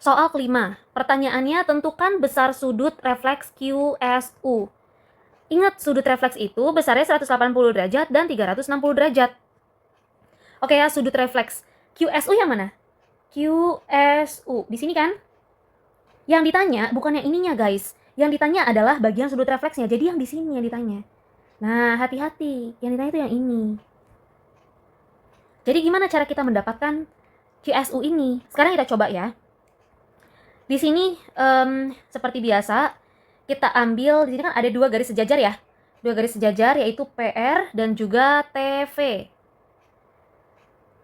Soal kelima, pertanyaannya tentukan besar sudut refleks QSU. Ingat, sudut refleks itu besarnya 180 derajat dan 360 derajat. Oke ya, sudut refleks. QSU yang mana? QSU. Di sini kan? Yang ditanya bukan yang ininya, guys. Yang ditanya adalah bagian sudut refleksnya. Jadi yang di sini yang ditanya. Nah, hati-hati. Yang ditanya itu yang ini. Jadi gimana cara kita mendapatkan QSU ini? Sekarang kita coba ya. Di sini seperti biasa kita ambil, di sini kan ada dua garis sejajar ya. Dua garis sejajar yaitu PR dan juga TV.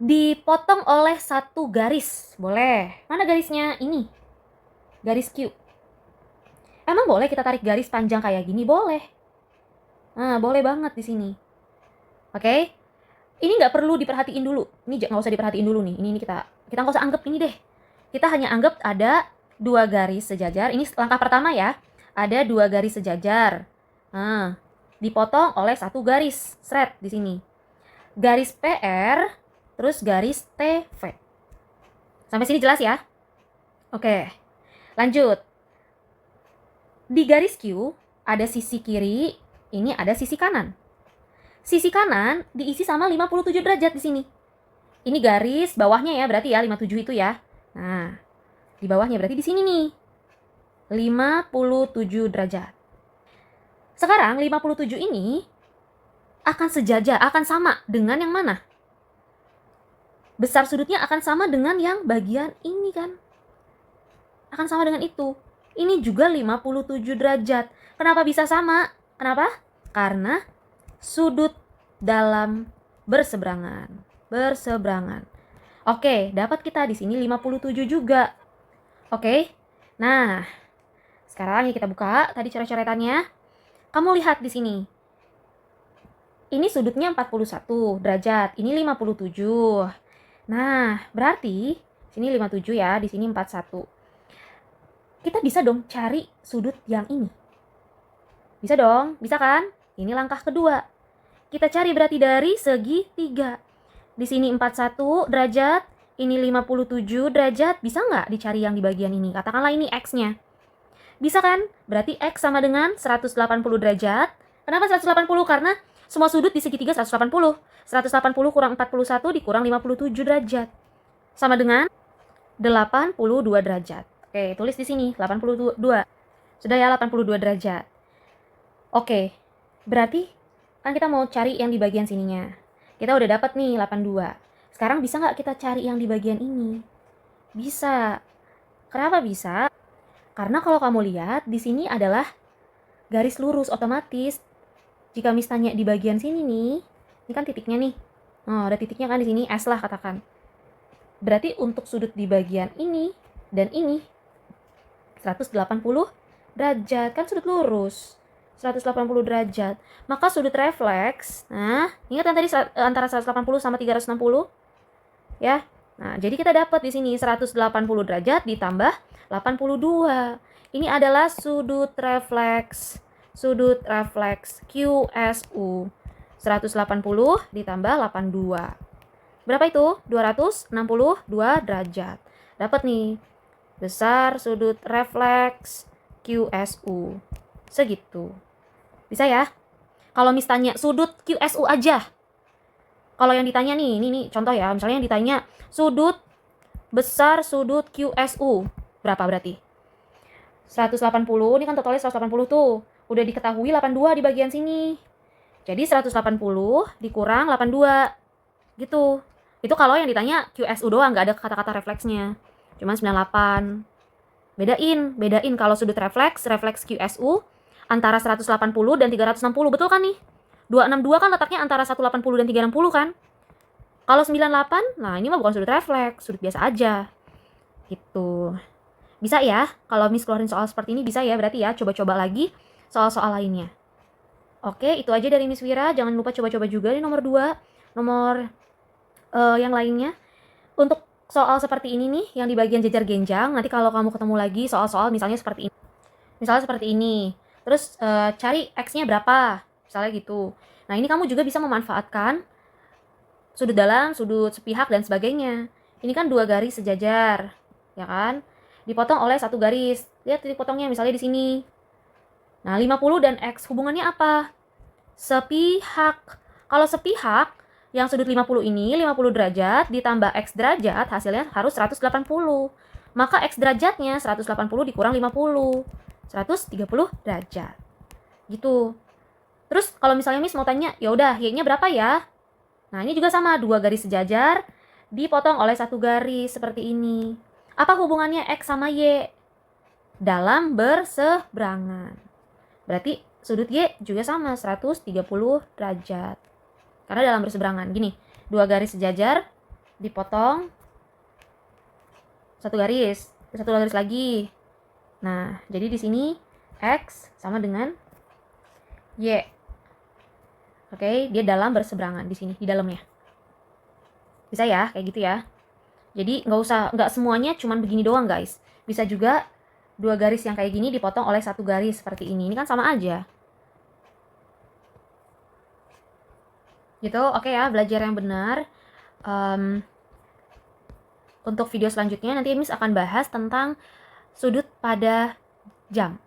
Dipotong oleh satu garis. Boleh. Mana garisnya? Ini. Garis Q. Emang boleh kita tarik garis panjang kayak gini? Boleh. Nah, boleh banget di sini. Oke. Ini nggak perlu diperhatiin dulu. Ini nggak usah diperhatiin dulu nih. Ini kita nggak usah anggap ini deh. Kita hanya anggap ada dua garis sejajar. Ini langkah pertama ya. Ada dua garis sejajar. Nah, dipotong oleh satu garis. Sret di sini. Garis PR, terus garis TV. Sampai sini jelas ya? Oke. Lanjut. Di garis Q ada sisi kiri, ini ada sisi kanan. Sisi kanan diisi sama 57 derajat di sini. Ini garis bawahnya ya, berarti ya 57 itu ya. Nah, di bawahnya berarti di sini nih. 57 derajat. Sekarang 57 ini akan sejajar, akan sama dengan yang mana? Besar sudutnya akan sama dengan yang bagian ini kan? Akan sama dengan itu. Ini juga 57 derajat. Kenapa bisa sama? Kenapa? Karena sudut dalam berseberangan. Berseberangan. Oke, dapat kita di sini 57 juga. Oke. Nah, sekarang kita buka tadi coret-coretannya. Kamu lihat di sini. Ini sudutnya 41 derajat, ini 57. Nah, berarti sini 57 ya, di sini 41. Kita bisa dong cari sudut yang ini. Bisa dong, bisa kan? Ini langkah kedua. Kita cari berarti dari segi 3. Di sini 41 derajat, ini 57 derajat. Bisa nggak dicari yang di bagian ini? Katakanlah ini X-nya. Bisa kan? Berarti X sama dengan 180 derajat. Kenapa 180? Karena semua sudut di segitiga 180. 180 kurang 41 dikurang 57 derajat. Sama dengan 82 derajat. Oke, tulis di sini 82. Sudah ya, 82 derajat. Oke, berarti kan kita mau cari yang di bagian sininya. Kita udah dapat nih 82. Sekarang bisa nggak kita cari yang di bagian ini? Bisa. Kenapa bisa? Karena kalau kamu lihat di sini adalah garis lurus, otomatis. Jika misalnya di bagian sini nih, ini kan titiknya nih. Oh, ada titiknya kan di sini, S lah katakan. Berarti untuk sudut di bagian ini dan ini 180 derajat, kan sudut lurus. 180 derajat. Maka sudut refleks, nah, ingat kan tadi antara 180 sama 360? Ya. Nah, jadi kita dapat di sini 180 derajat ditambah 82. Ini adalah sudut refleks. Sudut refleks QSU. 180 ditambah 82. Berapa itu? 262 derajat. Dapat nih. Besar sudut refleks QSU. Segitu. Bisa ya? Kalau misalnya sudut QSU aja. Kalau yang ditanya nih, ini contoh ya. Misalnya yang ditanya sudut besar sudut QSU. Berapa berarti? 180, ini kan totalnya 180 tuh. Udah diketahui 82 di bagian sini. Jadi 180 dikurang 82. Gitu. Itu kalau yang ditanya QSU doang, nggak ada kata-kata refleksnya. Cuma 98. Bedain kalau sudut refleks QSU antara 180 dan 360, betul kan nih? 262 kan letaknya antara 180 dan 360 kan? Kalau 98, nah ini mah bukan sudut refleks, sudut biasa aja. Gitu. Bisa ya? Kalau Miss keluarin soal seperti ini bisa ya, berarti ya coba-coba lagi soal-soal lainnya. Oke, itu aja dari Miss Wira. Jangan lupa coba-coba juga di nomor 2, nomor yang lainnya. Untuk soal seperti ini nih, yang di bagian jejar genjang, nanti kalau kamu ketemu lagi soal-soal misalnya seperti ini. Misalnya seperti ini. Terus cari X-nya berapa, misalnya gitu. Nah, ini kamu juga bisa memanfaatkan sudut dalam, sudut sepihak, dan sebagainya. Ini kan dua garis sejajar, ya kan? dipotong oleh satu garis. Lihat titik potongnya misalnya di sini. Nah, 50 dan X hubungannya apa? Sepihak. Kalau sepihak, yang sudut 50 ini 50 derajat ditambah X derajat, hasilnya harus 180. Maka X derajatnya 180 dikurang 50. 130 derajat. Gitu. Terus kalau misalnya Miss mau tanya, ya udah Y-nya berapa ya? Nah, ini juga sama, 2 garis sejajar dipotong oleh satu garis seperti ini. Apa hubungannya X sama Y? Dalam berseberangan. Berarti sudut Y juga sama, 130 derajat. Karena dalam berseberangan. Gini, 2 garis sejajar dipotong satu garis lagi. Nah, jadi di sini X sama dengan Y. Oke, dia dalam berseberangan di sini, di dalamnya. Bisa ya, kayak gitu ya. Jadi nggak semuanya cuman begini doang guys. Bisa juga 2 garis yang kayak gini dipotong oleh satu garis seperti ini. Ini kan sama aja. Gitu, oke ya, belajar yang benar. Untuk video selanjutnya nanti Miss akan bahas tentang sudut pada jam.